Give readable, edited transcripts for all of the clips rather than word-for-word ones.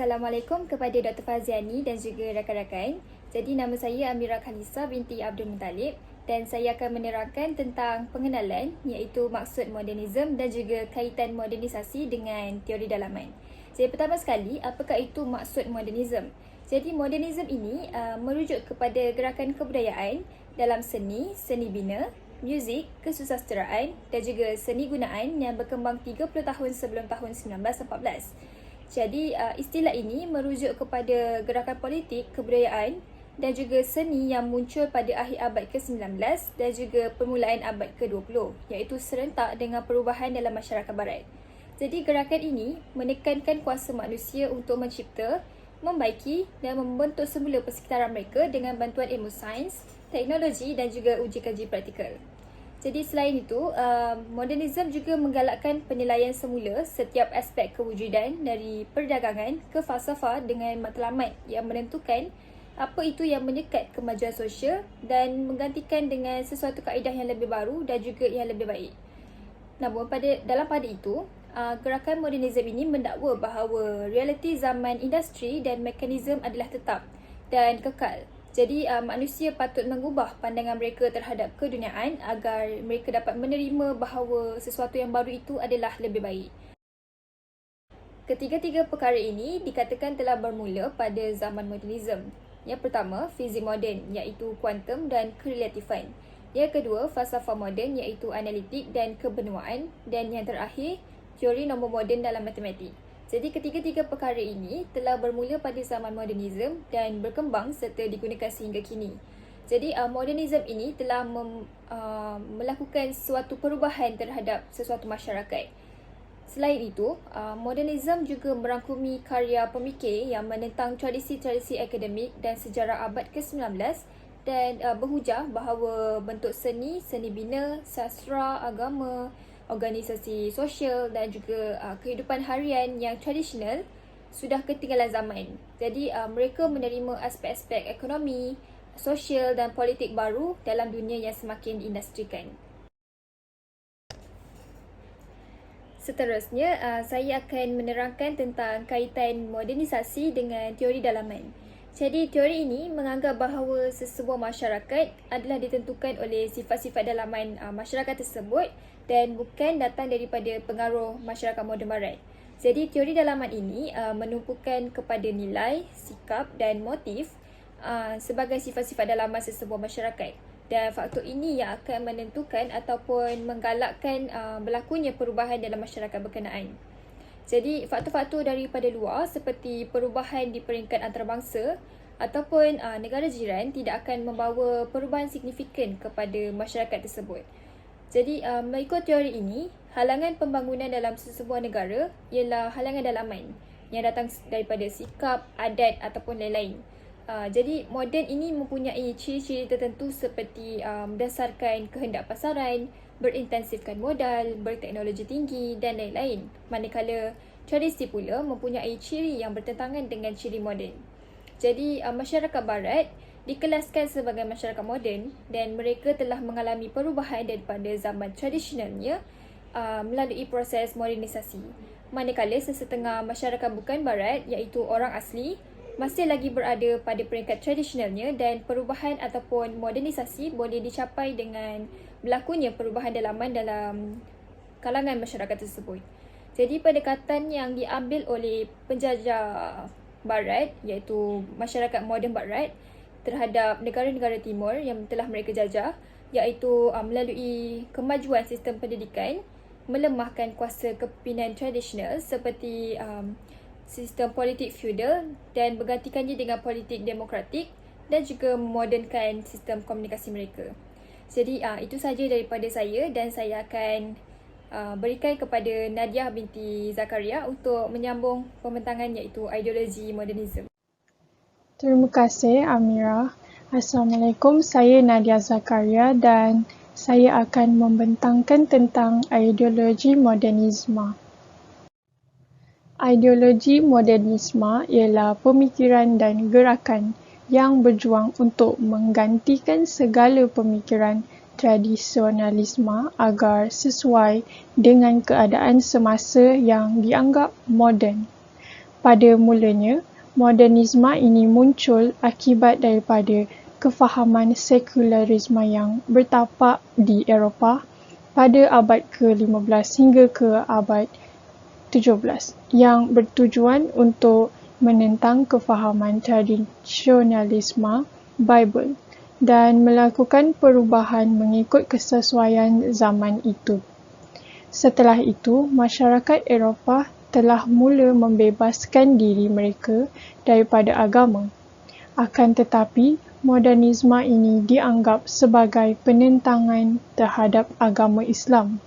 Assalamualaikum kepada Dr. Faziani dan juga rakan-rakan. Jadi nama saya Amira Khalisa binti Abdul Muttalib dan saya akan menerangkan tentang pengenalan iaitu maksud modernisme dan juga kaitan modernisasi dengan teori dalaman. Jadi pertama sekali, apakah itu maksud modernisme? Jadi modernisme ini merujuk kepada gerakan kebudayaan dalam seni, seni bina, muzik, kesusasteraan dan juga seni gunaan yang berkembang 30 tahun sebelum tahun 1914. Jadi istilah ini merujuk kepada gerakan politik, kebudayaan dan juga seni yang muncul pada akhir abad ke-19 dan juga permulaan abad ke-20 iaitu serentak dengan perubahan dalam masyarakat barat. Jadi gerakan ini menekankan kuasa manusia untuk mencipta, membaiki dan membentuk semula persekitaran mereka dengan bantuan ilmu sains, teknologi dan juga uji kaji praktikal. Jadi selain itu, modernisme juga menggalakkan penilaian semula setiap aspek kewujudan dari perdagangan ke falsafah dengan matlamat yang menentukan apa itu yang menyekat kemajuan sosial dan menggantikan dengan sesuatu kaedah yang lebih baru dan juga yang lebih baik. Namun dalam pada itu, gerakan modernisme ini mendakwa bahawa realiti zaman industri dan mekanisme adalah tetap dan kekal. Jadi manusia patut mengubah pandangan mereka terhadap keduniaan agar mereka dapat menerima bahawa sesuatu yang baru itu adalah lebih baik. Ketiga-tiga perkara ini dikatakan telah bermula pada zaman modernisme. Yang pertama, fizik moden iaitu kuantum dan kerelatifan. Yang kedua, falsafah moden iaitu analitik dan kebenuaan. Dan yang terakhir, teori nombor moden dalam matematik. Jadi ketiga-tiga perkara ini telah bermula pada zaman modernisme dan berkembang serta digunakan sehingga kini. Jadi modernisme ini telah melakukan suatu perubahan terhadap sesuatu masyarakat. Selain itu, modernisme juga merangkumi karya pemikir yang menentang tradisi-tradisi akademik dan sejarah abad ke-19 dan berhujah bahawa bentuk seni, seni bina, sastra, agama, organisasi sosial dan juga kehidupan harian yang tradisional sudah ketinggalan zaman. Jadi mereka menerima aspek-aspek ekonomi, sosial dan politik baru dalam dunia yang semakin diindustrikan. Seterusnya, saya akan menerangkan tentang kaitan modernisasi dengan teori dalaman. Jadi, teori ini menganggap bahawa sesebuah masyarakat adalah ditentukan oleh sifat-sifat dalaman masyarakat tersebut dan bukan datang daripada pengaruh masyarakat moden barat. Jadi, teori dalaman ini menumpukan kepada nilai, sikap dan motif sebagai sifat-sifat dalaman sesebuah masyarakat. Dan faktor ini yang akan menentukan ataupun menggalakkan berlakunya perubahan dalam masyarakat berkenaan. Jadi, faktor-faktor daripada luar seperti perubahan di peringkat antarabangsa ataupun negara jiran tidak akan membawa perubahan signifikan kepada masyarakat tersebut. Jadi, mengikut teori ini, halangan pembangunan dalam sesebuah negara ialah halangan dalaman yang datang daripada sikap, adat ataupun lain-lain. Jadi, moden ini mempunyai ciri-ciri tertentu seperti berdasarkan kehendak pasaran, berintensifkan modal, berteknologi tinggi dan lain-lain. Manakala tradisi pula mempunyai ciri yang bertentangan dengan ciri moden. Jadi, masyarakat barat dikelaskan sebagai masyarakat moden dan mereka telah mengalami perubahan daripada zaman tradisionalnya melalui proses modernisasi. Manakala sesetengah masyarakat bukan barat iaitu orang asli masih lagi berada pada peringkat tradisionalnya dan perubahan ataupun modernisasi boleh dicapai dengan berlakunya perubahan dalaman dalam kalangan masyarakat tersebut. Jadi pendekatan yang diambil oleh penjajah barat iaitu masyarakat moden barat terhadap negara-negara timur yang telah mereka jajah iaitu melalui kemajuan sistem pendidikan, melemahkan kuasa kepimpinan tradisional seperti sistem politik feudal dan bergantikannya dengan politik demokratik dan juga memodernkan sistem komunikasi mereka. Jadi itu sahaja daripada saya dan saya akan berikan kepada Nadia binti Zakaria untuk menyambung pembentangan iaitu ideologi modernisme. Terima kasih Amira. Assalamualaikum, saya Nadia Zakaria dan saya akan membentangkan tentang ideologi modernisme. Ideologi modernisme ialah pemikiran dan gerakan yang berjuang untuk menggantikan segala pemikiran tradisionalisme agar sesuai dengan keadaan semasa yang dianggap moden. Pada mulanya, modernisme ini muncul akibat daripada kefahaman sekularisme yang bertapak di Eropah pada abad ke-15 hingga ke abad 17 yang bertujuan untuk menentang kefahaman tradisionalisme Bible dan melakukan perubahan mengikut kesesuaian zaman itu. Setelah itu, masyarakat Eropah telah mula membebaskan diri mereka daripada agama. Akan tetapi, modernisme ini dianggap sebagai penentangan terhadap agama Islam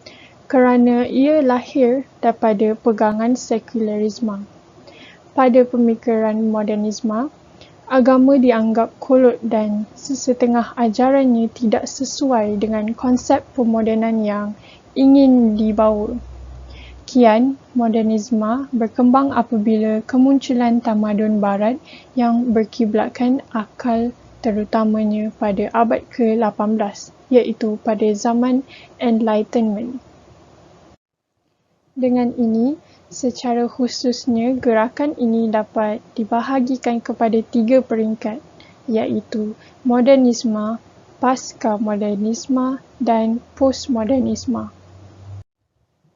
kerana ia lahir daripada pegangan sekularisme. Pada pemikiran modernisme, agama dianggap kolot dan sesetengah ajarannya tidak sesuai dengan konsep pemodenan yang ingin dibawa. Kian, modernisme berkembang apabila kemunculan tamadun barat yang berkiblatkan akal terutamanya pada abad ke-18, iaitu pada zaman Enlightenment. Dengan ini, secara khususnya gerakan ini dapat dibahagikan kepada 3 peringkat, iaitu modernisme, pasca-modernisme dan postmodernisme.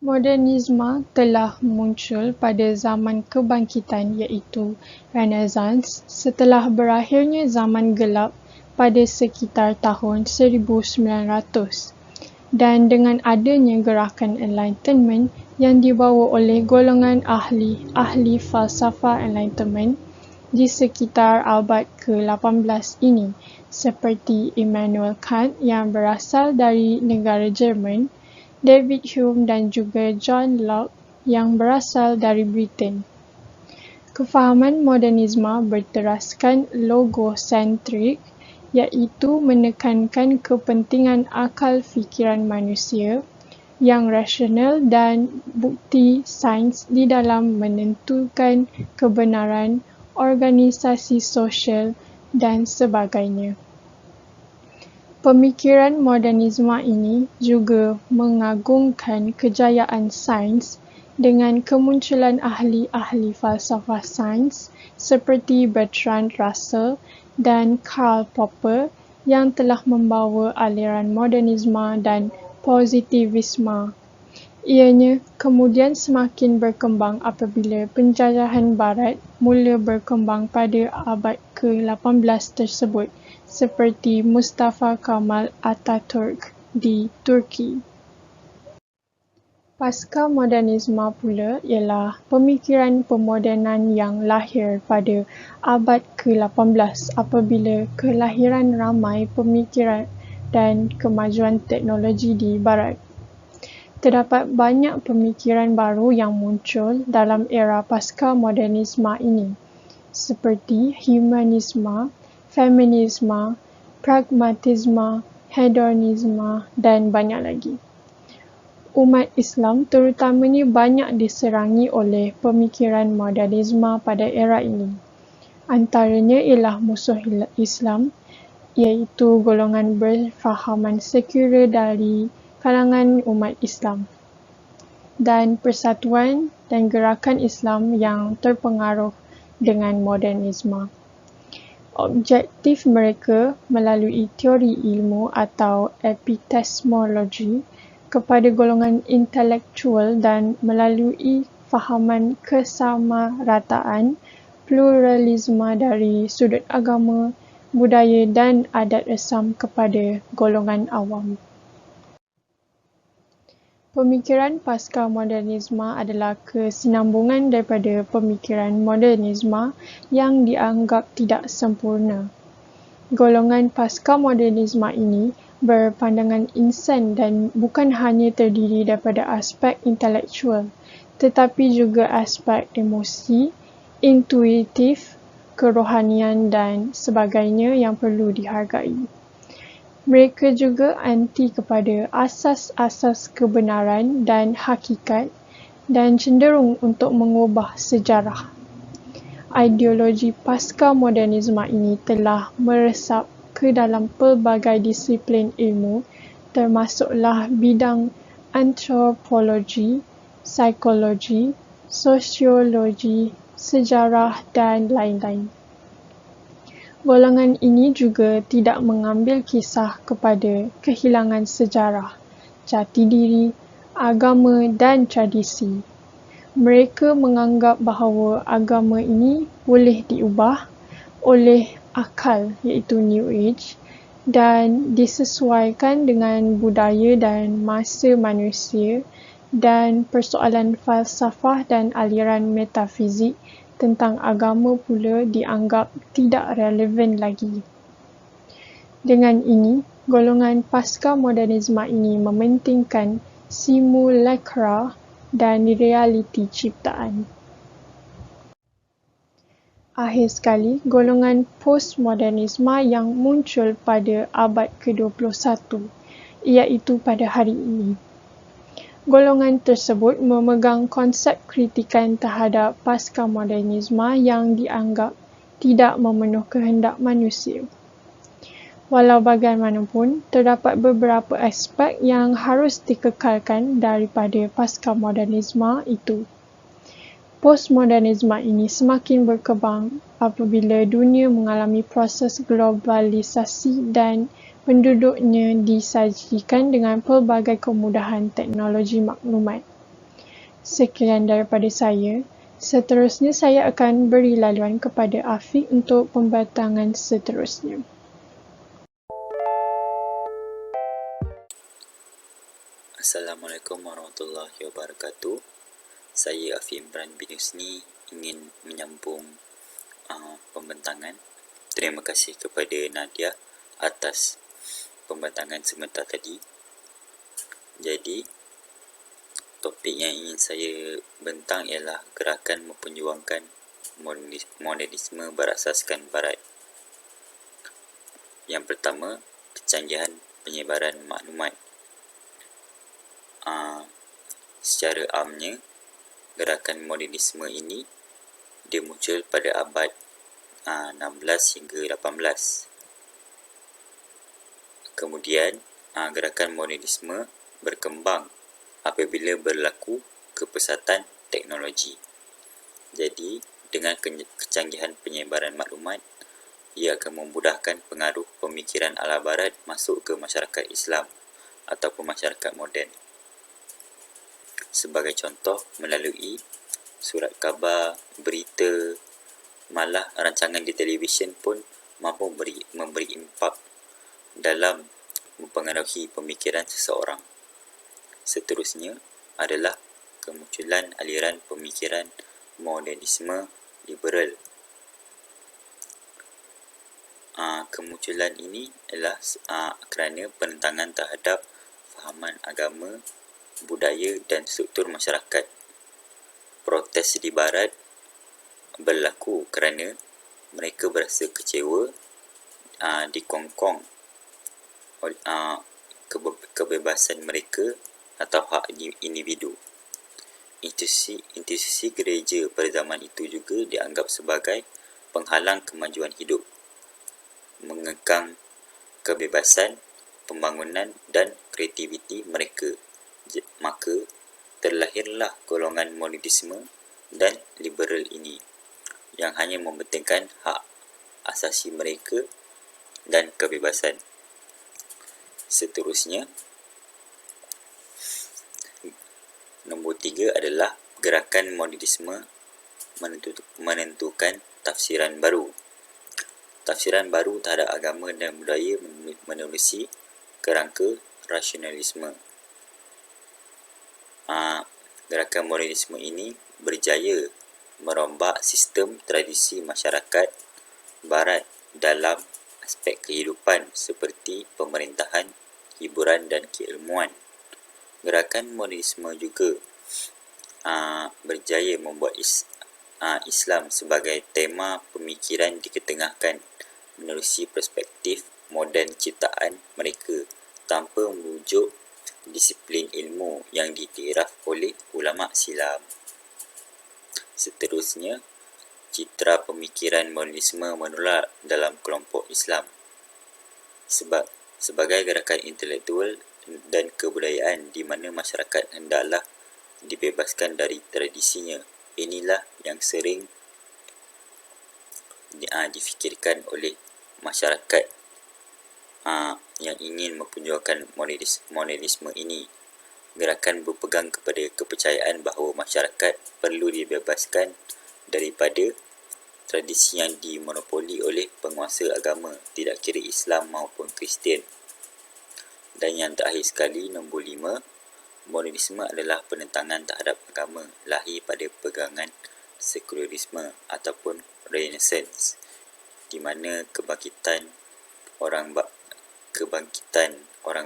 Modernisme telah muncul pada zaman kebangkitan iaitu Renaissance setelah berakhirnya zaman gelap pada sekitar tahun 1900 dan dengan adanya gerakan Enlightenment yang dibawa oleh golongan ahli falsafah Enlightenment di sekitar abad ke-18 ini seperti Immanuel Kant yang berasal dari negara Jerman, David Hume dan juga John Locke yang berasal dari Britain. Kefahaman modernisme berteraskan logosentrik, iaitu menekankan kepentingan akal fikiran manusia yang rasional dan bukti sains di dalam menentukan kebenaran organisasi sosial dan sebagainya. Pemikiran modernisme ini juga mengagungkan kejayaan sains dengan kemunculan ahli-ahli falsafah sains seperti Bertrand Russell dan Karl Popper yang telah membawa aliran modernisme dan positivisme. Ianya kemudian semakin berkembang apabila penjajahan barat mula berkembang pada abad ke-18 tersebut seperti Mustafa Kemal Atatürk di Turki. Pasca-modernisme pula ialah pemikiran pemodenan yang lahir pada abad ke-18 apabila kelahiran ramai pemikiran dan kemajuan teknologi di barat. Terdapat banyak pemikiran baru yang muncul dalam era pasca-modernisme ini, seperti humanisme, feminisme, pragmatisme, hedonisme dan banyak lagi. Umat Islam terutamanya banyak diserangi oleh pemikiran modernisme pada era ini. Antaranya ialah musuh Islam, iaitu golongan berfahaman sekular dari kalangan umat Islam, dan persatuan dan gerakan Islam yang terpengaruh dengan modernisme. Objektif mereka melalui teori ilmu atau epistemologi kepada golongan intelektual dan melalui fahaman kesamarataan, pluralisme dari sudut agama, budaya dan adat resam kepada golongan awam. Pemikiran pasca-modernisme adalah kesinambungan daripada pemikiran modernisme yang dianggap tidak sempurna. Golongan pasca-modernisme ini berpandangan insan dan bukan hanya terdiri daripada aspek intelektual, tetapi juga aspek emosi, intuitif, kerohanian dan sebagainya yang perlu dihargai. Mereka juga anti kepada asas-asas kebenaran dan hakikat dan cenderung untuk mengubah sejarah. Ideologi pasca-modernisme ini telah meresap ke dalam pelbagai disiplin ilmu, termasuklah bidang antropologi, psikologi, sosiologi, sejarah dan lain-lain. Golongan ini juga tidak mengambil kisah kepada kehilangan sejarah, jati diri, agama dan tradisi. Mereka menganggap bahawa agama ini boleh diubah oleh akal iaitu New Age dan disesuaikan dengan budaya dan masa manusia dan persoalan falsafah dan aliran metafizik tentang agama pula dianggap tidak relevan lagi. Dengan ini, golongan pasca-modernisme ini mementingkan simulacra dan realiti ciptaan. Akhir sekali, golongan postmodernisme yang muncul pada abad ke-21, iaitu pada hari ini. Golongan tersebut memegang konsep kritikan terhadap pasca-modernisme yang dianggap tidak memenuhi kehendak manusia. Walau bagaimanapun, terdapat beberapa aspek yang harus dikekalkan daripada pasca-modernisme itu. Postmodernisme ini semakin berkembang apabila dunia mengalami proses globalisasi dan penduduknya disajikan dengan pelbagai kemudahan teknologi maklumat. Sekian daripada saya. Seterusnya saya akan beri laluan kepada Afiq untuk pembatangan seterusnya. Assalamualaikum warahmatullahi wabarakatuh. Saya Afiq Imran bin Husni ingin menyambung pembentangan. Terima kasih kepada Nadia atas pembentangan sebentar tadi. Jadi, topik yang ingin saya bentang ialah gerakan memperjuangkan modernisme berasaskan Barat. Yang pertama, kecanggihan penyebaran maklumat. Secara amnya, gerakan modernisme ini dia muncul pada abad 16 hingga 18. Kemudian, gerakan modernisme berkembang apabila berlaku kepesatan teknologi. Jadi, dengan kecanggihan penyebaran maklumat, ia akan memudahkan pengaruh pemikiran ala Barat masuk ke masyarakat Islam ataupun masyarakat moden. Sebagai contoh, melalui surat khabar, berita, malah rancangan di televisyen pun mampu memberi impak dalam mempengaruhi pemikiran seseorang. Seterusnya adalah kemunculan aliran pemikiran modernisme liberal. Kemunculan ini adalah kerana penentangan terhadap fahaman agama, budaya dan struktur masyarakat. Protes di Barat berlaku kerana mereka berasa kecewa dikongkong kebebasan mereka atau hak individu. Institusi gereja pada zaman itu juga dianggap sebagai penghalang kemajuan hidup, mengekang kebebasan, pembangunan dan kreativiti mereka. Maka terlahirlah golongan modernisme dan liberal ini yang hanya mementingkan hak asasi mereka dan kebebasan. Seterusnya, nombor 3 adalah gerakan modernisme menentukan tafsiran baru. Tafsiran baru terhadap agama dan budaya menerusi kerangka rasionalisme. Gerakan modernisme ini berjaya merombak sistem tradisi masyarakat Barat dalam aspek kehidupan seperti pemerintahan, hiburan dan keilmuan. Gerakan modernisme juga berjaya membuat Islam sebagai tema pemikiran diketengahkan menerusi perspektif moden ciptaan mereka tanpa merujuk disiplin ilmu yang diiktiraf oleh ulama Silam. Seterusnya, citra pemikiran modernisme menular dalam kelompok Islam. Sebagai gerakan intelektual dan kebudayaan di mana masyarakat hendaklah dibebaskan dari tradisinya, inilah yang sering difikirkan oleh masyarakat yang ingin memperjuangkan modernisme ini. Gerakan berpegang kepada kepercayaan bahawa masyarakat perlu dibebaskan daripada tradisi yang dimonopoli oleh penguasa agama, tidak kira Islam maupun Kristian. Dan yang terakhir sekali, nombor 5, modernisme adalah penentangan terhadap agama, lahir pada pegangan sekularisme ataupun Renaissance, di mana kebangkitan orang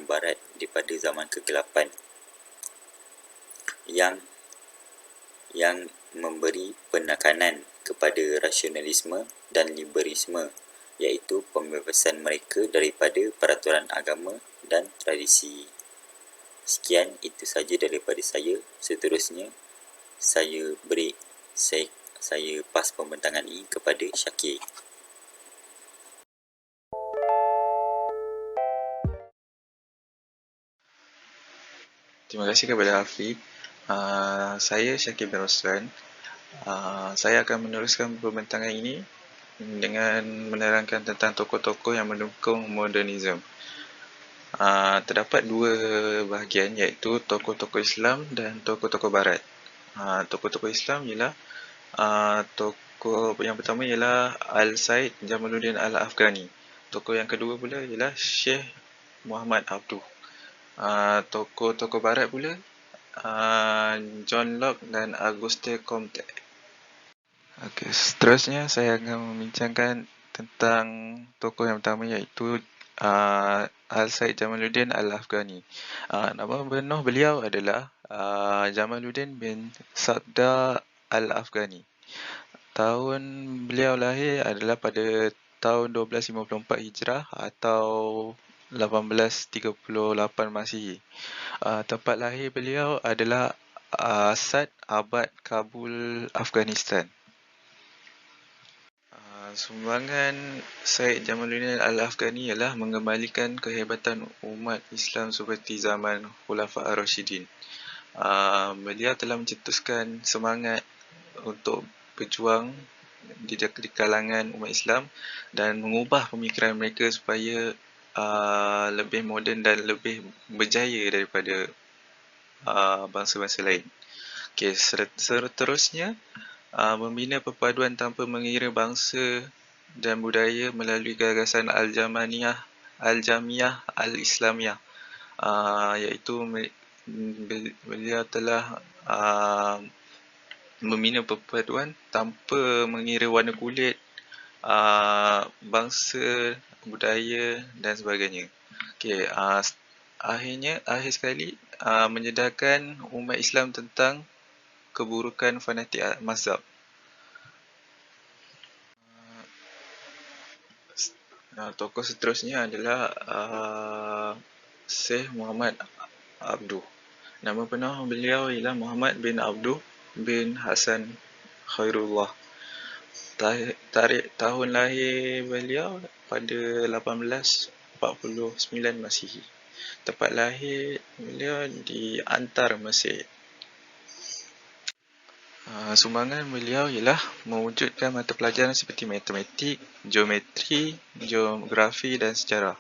barat daripada zaman kegelapan yang memberi penekanan kepada rasionalisme dan liberalisme, iaitu pembebasan mereka daripada peraturan agama dan tradisi. Sekian, itu saja daripada saya. Seterusnya, saya break. Saya pas pembentangan ini kepada Syakir. Terima kasih kepada Hafiz. Saya Syakir bin Roslan. Saya akan meneruskan pembentangan ini dengan menerangkan tentang tokoh-tokoh yang mendukung modernisme. Terdapat dua bahagian, iaitu tokoh-tokoh Islam dan tokoh-tokoh Barat. Tokoh-tokoh Islam ialah tokoh yang pertama ialah Al-Said Jamaluddin Al-Afghani. Tokoh yang kedua pula ialah Syekh Muhammad Abduh. Tokoh-tokoh Barat pula John Locke dan Auguste Comte. Okey, seterusnya saya akan membincangkan tentang tokoh yang pertama, iaitu Al-Said Jamaluddin Al-Afghani. Nama penuh beliau adalah Jamaluddin bin Sadda Al-Afghani. Tahun beliau lahir adalah pada tahun 1254 Hijrah atau 1838 Masihi. Tempat lahir beliau adalah Sad Abad, Kabul, Afghanistan. Sumbangan Said Jamaluddin Al-Afghani ialah mengembalikan kehebatan umat Islam seperti zaman Khulafa' Ar-Rasyidin. Beliau telah mencetuskan semangat untuk berjuang di kalangan umat Islam dan mengubah pemikiran mereka supaya lebih moden dan lebih berjaya daripada bangsa-bangsa lain. Okey, seterusnya, membina perpaduan tanpa mengira bangsa dan budaya melalui gagasan Al-Jamiah Al-Islamiyah, iaitu beliau telah membina perpaduan tanpa mengira warna kulit, bangsa, budaya dan sebagainya. Okey, akhir sekali, menyedarkan umat Islam tentang keburukan fanatik mazhab. Tokoh seterusnya adalah Syekh Muhammad Abduh. Nama penuh beliau ialah Muhammad bin Abduh bin Hasan Khairullah. Tarikh tahun lahir beliau pada 1849 Masihi. Tempat lahir beliau di Antar, Mesir. Sumbangan beliau ialah mewujudkan mata pelajaran seperti matematik, geometri, geografi dan sejarah.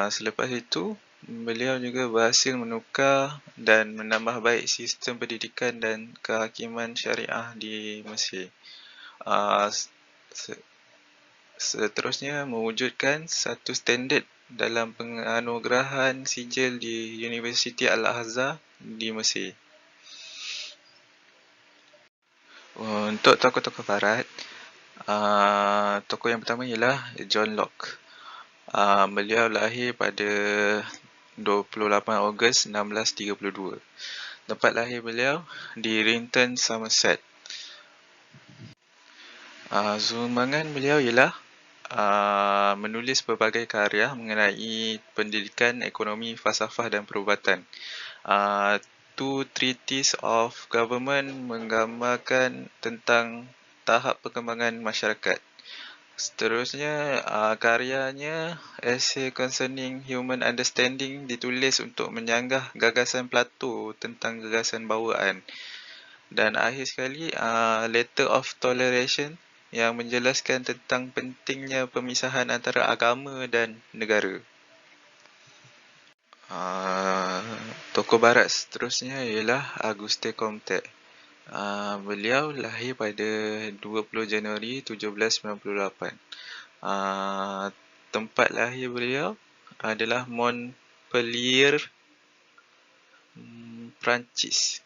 Selepas itu, beliau juga berhasil menukar dan menambah baik sistem pendidikan dan kehakiman syariah di Mesir. Seterusnya, mewujudkan satu standard dalam penganugerahan sijil di Universiti Al-Azhar di Mesir. Untuk tokoh-tokoh Barat, tokoh yang pertama ialah John Locke. Beliau lahir pada 28 Ogos 1632. Tempat lahir beliau di Renton, Somerset. Sumbangan beliau ialah menulis berbagai karya mengenai pendidikan, ekonomi, falsafah dan perubatan. Two Treatises of Government menggambarkan tentang tahap perkembangan masyarakat. Seterusnya, karyanya Essay Concerning Human Understanding ditulis untuk menyanggah gagasan Plato tentang gagasan bawaan. Dan akhir sekali, Letter of Toleration yang menjelaskan tentang pentingnya pemisahan antara agama dan negara. Tokoh barat seterusnya ialah Auguste Comte. Beliau lahir pada 20 Januari 1798. Tempat lahir beliau adalah Montpellier, Perancis.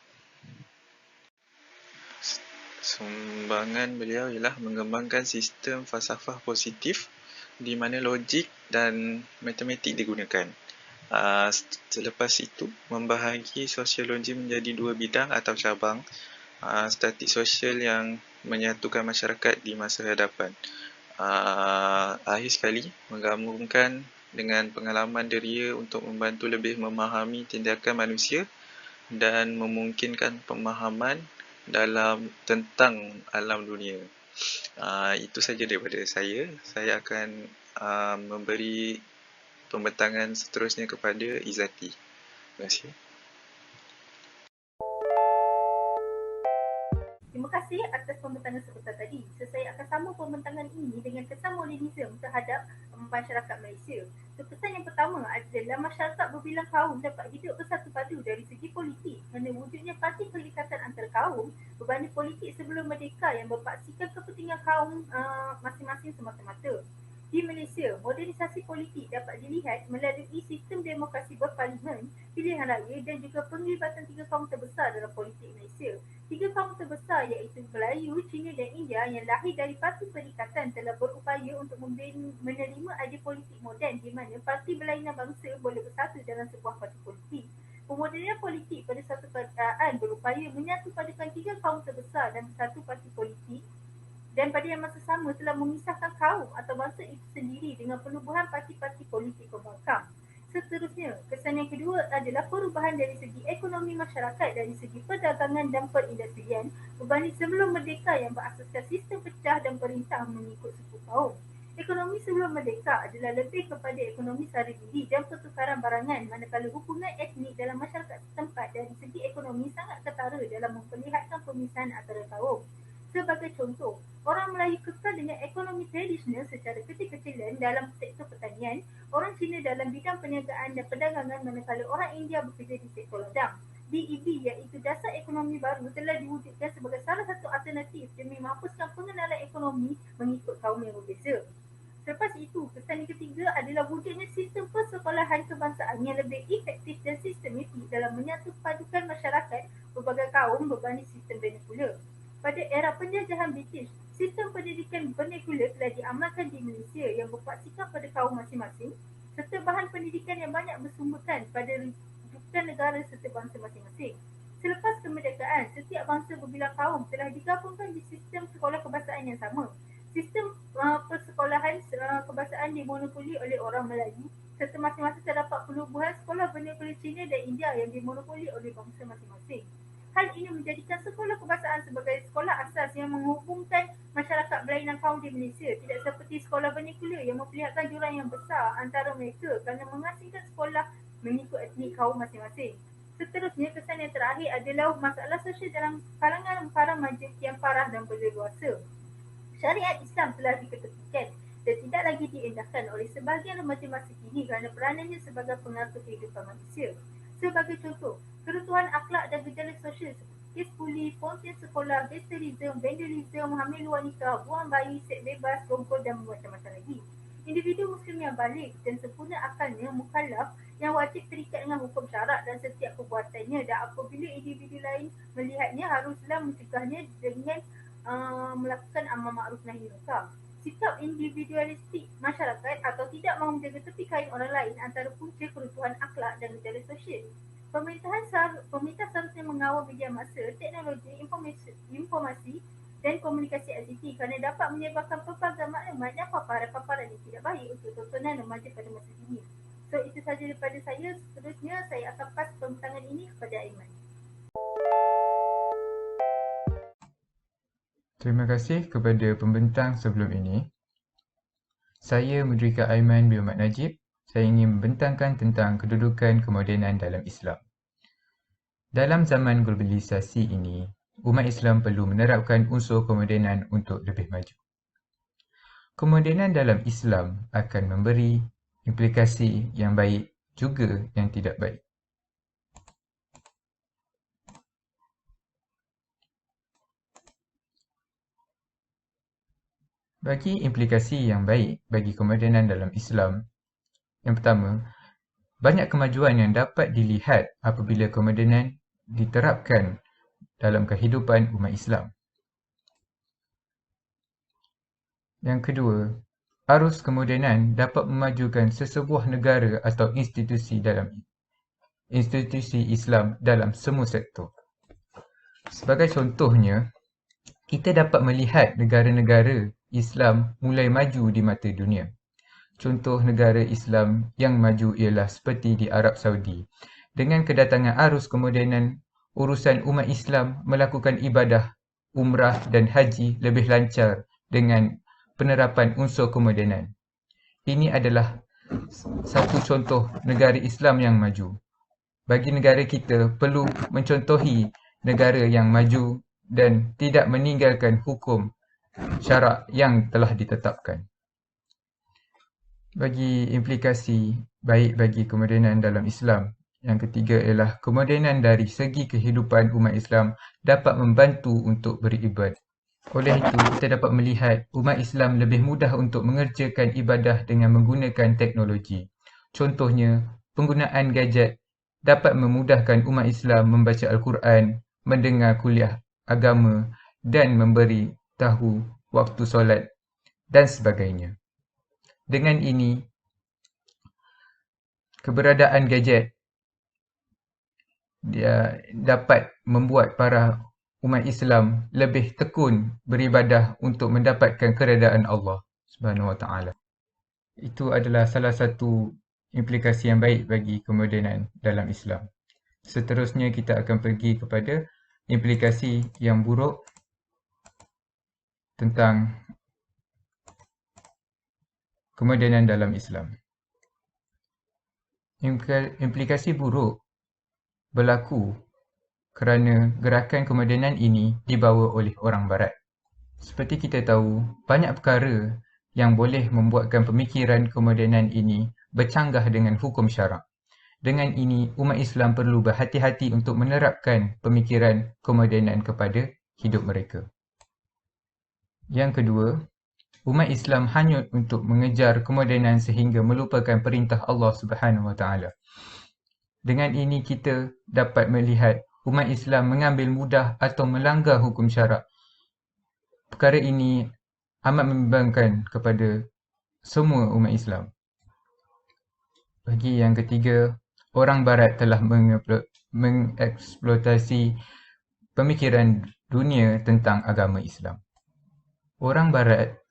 Sumbangan beliau ialah mengembangkan sistem falsafah positif di mana logik dan matematik digunakan. Selepas itu, membahagi sosiologi menjadi dua bidang atau cabang. Statik sosial yang menyatukan masyarakat di masa hadapan. Akhir sekali, menggabungkan dengan pengalaman dia untuk membantu lebih memahami tindakan manusia dan memungkinkan pemahaman tentang alam dunia. Itu saja daripada saya. Saya akan memberi pembentangan seterusnya kepada Izzati. Terima kasih. Terima kasih atas pembentangan sebentar tadi. Saya akan sambung pembentangan ini dengan kesan modernisme terhadap masyarakat Malaysia. Kesan yang pertama adalah masyarakat berbilang kaum dapat hidup bersatu padu dari segi politik kerana wujudnya parti perikatan antara kaum berbanding politik sebelum merdeka yang berpaksikan kepentingan kaum masing-masing semata-mata. Di Malaysia, modernisasi politik dapat dilihat melalui sistem demokrasi berparlimen, pilihan raya dan juga penglibatan tiga kaum terbesar dalam politik Malaysia. Tiga kaum terbesar iaitu Melayu, Cina dan India yang lahir dari Parti Perikatan telah berupaya untuk menerima idea politik moden di mana parti berlainan bangsa boleh bersatu dalam sebuah parti politik. Pemodenan politik pada satu kerajaan berupaya menyatupadukan tiga kaum terbesar dan satu parti politik dan pada yang masa sama telah memisahkan kaum atau bangsa itu sendiri dengan penubuhan parti-parti politik pembangkang. Seterusnya, kesan yang kedua adalah perubahan dari segi ekonomi masyarakat dari segi perdagangan dan perindustrian berbanding sebelum merdeka yang berasaskan sistem pecah dan perintah mengikut suku kaum. Ekonomi sebelum merdeka adalah lebih kepada ekonomi sara diri dan pertukaran barangan manakala hubungan etnik dalam masyarakat setempat dari segi ekonomi sangat ketara dalam memperlihatkan pemisahan antara kaum. Sebagai contoh, orang Melayu kekal dengan ekonomi tradisional secara kecil-kecilan dalam sektor pertanian, orang Cina dalam bidang perniagaan dan perdagangan manakala orang India bekerja di sektor ladang. DEB iaitu dasar ekonomi baru telah diwujudkan sebagai salah satu alternatif demi menghapuskan pengenalan ekonomi mengikut kaum yang berbeza. Selepas itu, kesan yang ketiga adalah wujudnya sistem persekolahan kebangsaan yang lebih efektif dan sistematik dalam menyatupadukan masyarakat berbagai kaum berbanding sistem vernakular. Pada era penjajahan British, sistem pendidikan vernakular telah diamalkan di Malaysia yang berpaksikan pada kaum masing-masing serta bahan pendidikan yang banyak bersumberkan pada rujukan negara serta bangsa masing-masing. Selepas kemerdekaan, setiap bangsa berbilang kaum telah digabungkan di sistem sekolah kebangsaan yang sama. Sistem persekolahan kebangsaan dimonopoli oleh orang Melayu serta masing-masing terdapat penubuhan sekolah vernakular Cina dan India yang dimonopoli oleh bangsa masing-masing. Hal ini menjadikan sekolah kebangsaan sebagai sekolah asas yang menghubungkan masyarakat berlainan kaum di Malaysia, tidak seperti sekolah vernakular yang memperlihatkan jurang yang besar antara mereka kerana mengasingkan sekolah mengikut etnik kaum masing-masing. Seterusnya, kesan yang terakhir adalah masalah sosial dalam kalangan para majlis yang parah dan berleluasa. Syariat Islam telah diketepikan dan tidak lagi diendahkan oleh sebahagian remaja masa kini kerana peranannya sebagai pengatur kehidupan manusia. Sebagai contoh, keruntuhan akhlak dan gejala sosial seperti kes buli, pontian sekolah, bestialism, vandalism, hamil luar nikah, buang bayi, seks bebas, rongkol dan macam-macam lagi. Individu Muslim yang balik dan sempurna akalnya mukallaf yang wajib terikat dengan hukum syarak dan setiap perbuatannya dan apabila individu lain melihatnya haruslah mencegahnya dengan melakukan amar ma'ruf nahi munkar. Sikap individualistik masyarakat atau tidak mahu menjaga tepi kain orang lain antara punca keruntuhan akhlak dan gejala sosial. Pemerintah seharusnya mengawal media masa, teknologi, informasi dan komunikasi ICT kerana dapat menyebabkan pelbagai maklumat dan paparan-paparan yang tidak baik untuk tontonan remaja pada masa kini. So, itu sahaja daripada saya. Seterusnya, saya akan pas pembentangan ini kepada Aiman. Terima kasih kepada pembentang sebelum ini. Saya Mudrika Aiman bin Muhammad Najib. Saya ingin membentangkan tentang kedudukan kemodenan dalam Islam. Dalam zaman globalisasi ini, umat Islam perlu menerapkan unsur kemodenan untuk lebih maju. kemodenan dalam Islam akan memberi implikasi yang baik juga yang tidak baik. Bagi implikasi yang baik bagi kemodenan dalam Islam, yang pertama, banyak kemajuan yang dapat dilihat apabila kemodenan diterapkan dalam kehidupan umat Islam. Yang kedua, arus kemodenan dapat memajukan sesebuah negara atau institusi Islam dalam semua sektor. Sebagai contohnya, kita dapat melihat negara-negara Islam mulai maju di mata dunia. Contoh negara Islam yang maju ialah seperti di Arab Saudi. Dengan kedatangan arus kemodenan, urusan umat Islam melakukan ibadah, umrah dan haji lebih lancar dengan penerapan unsur kemodenan. Ini adalah satu contoh negara Islam yang maju. Bagi negara kita perlu mencontohi negara yang maju dan tidak meninggalkan hukum syarak yang telah ditetapkan. Bagi implikasi baik bagi kemodenan dalam Islam, yang ketiga ialah kemodenan dari segi kehidupan umat Islam dapat membantu untuk beribadah. Oleh itu, kita dapat melihat umat Islam lebih mudah untuk mengerjakan ibadah dengan menggunakan teknologi. Contohnya, penggunaan gadget dapat memudahkan umat Islam membaca Al-Quran, mendengar kuliah agama dan memberi tahu waktu solat dan sebagainya. Dengan ini, keberadaan gadget dia dapat membuat para umat Islam lebih tekun beribadah untuk mendapatkan keredaan Allah Subhanahu Wa Taala. Itu adalah salah satu implikasi yang baik bagi kemodenan dalam Islam. Seterusnya kita akan pergi kepada implikasi yang buruk tentang kemodenan dalam Islam. Implikasi buruk berlaku kerana gerakan kemodenan ini dibawa oleh orang Barat. Seperti kita tahu, banyak perkara yang boleh membuatkan pemikiran kemodenan ini bercanggah dengan hukum syarak. Dengan ini, umat Islam perlu berhati-hati untuk menerapkan pemikiran kemodenan kepada hidup mereka. Yang kedua, umat Islam hanyut untuk mengejar kemodenan sehingga melupakan perintah Allah Subhanahu Wa Taala. Dengan ini kita dapat melihat umat Islam mengambil mudah atau melanggar hukum syarak. Perkara ini amat membimbangkan kepada semua umat Islam. Bagi yang ketiga, orang Barat telah mengeksploitasi pemikiran dunia tentang agama Islam. Orang Barat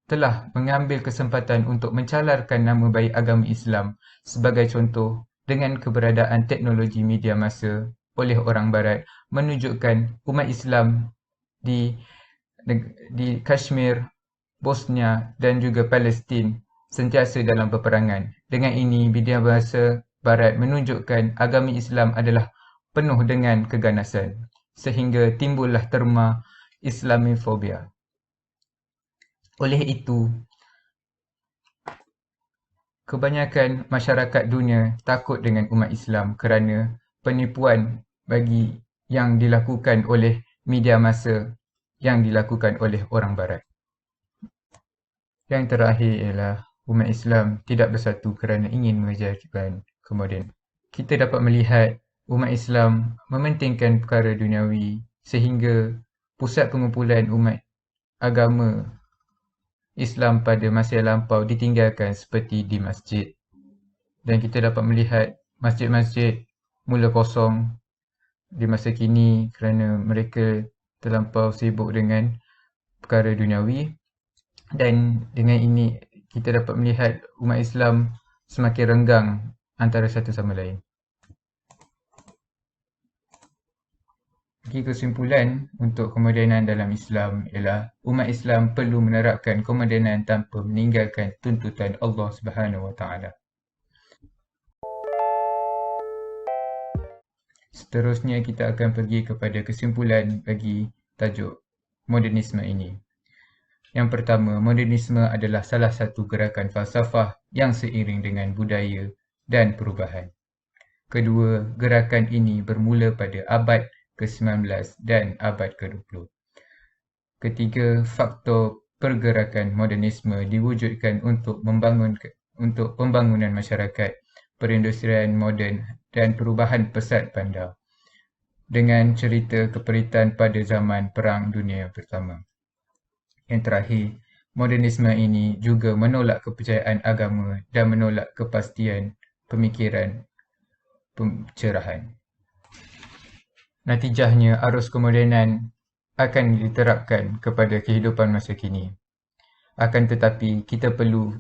telah mengambil kesempatan untuk mencalarkan nama baik agama Islam sebagai contoh dengan keberadaan teknologi media massa oleh orang Barat menunjukkan umat Islam di Kashmir, Bosnia dan juga Palestin sentiasa dalam peperangan. Dengan ini, media massa Barat menunjukkan agama Islam adalah penuh dengan keganasan sehingga timbullah terma Islamofobia. Oleh itu, kebanyakan masyarakat dunia takut dengan umat Islam kerana penipuan bagi yang dilakukan oleh media massa yang dilakukan oleh orang Barat. Yang terakhir ialah umat Islam tidak bersatu kerana ingin mengejarkan kemodenan. Kita dapat melihat umat Islam mementingkan perkara duniawi sehingga pusat pengumpulan umat agama Islam pada masa yang lampau ditinggalkan seperti di masjid. Dan kita dapat melihat masjid-masjid mula kosong di masa kini kerana mereka terlampau sibuk dengan perkara duniawi. Dan dengan ini kita dapat melihat umat Islam semakin renggang antara satu sama lain. Bagi kesimpulan untuk kemodenan dalam Islam ialah umat Islam perlu menerapkan kemodenan tanpa meninggalkan tuntutan Allah Subhanahu Wa Taala. Seterusnya kita akan pergi kepada kesimpulan bagi tajuk modernisme ini. Yang pertama, modernisme adalah salah satu gerakan falsafah yang seiring dengan budaya dan perubahan. Kedua, gerakan ini bermula pada abad ke-19 dan abad ke-20. Ketiga, faktor pergerakan modernisme diwujudkan untuk pembangunan masyarakat, perindustrian moden dan perubahan pesat bandar dengan cerita keperitan pada zaman Perang Dunia Pertama. Yang terakhir, modernisme ini juga menolak kepercayaan agama dan menolak kepastian pemikiran pencerahan. Natijahnya, arus kemodenan akan diterapkan kepada kehidupan masa kini. Akan tetapi, kita perlu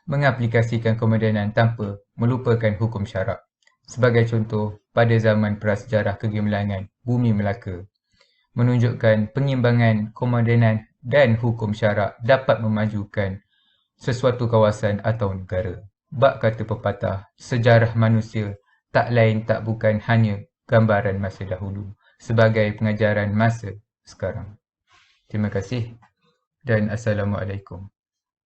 mengaplikasikan kemodenan tanpa melupakan hukum syarak. Sebagai contoh, pada zaman prasejarah kegemilangan Bumi Melaka, menunjukkan pengimbangan kemodenan dan hukum syarak dapat memajukan sesuatu kawasan atau negara. Bab kata pepatah, sejarah manusia tak lain tak bukan hanya gambaran masa dahulu sebagai pengajaran masa sekarang. Terima kasih dan Assalamualaikum.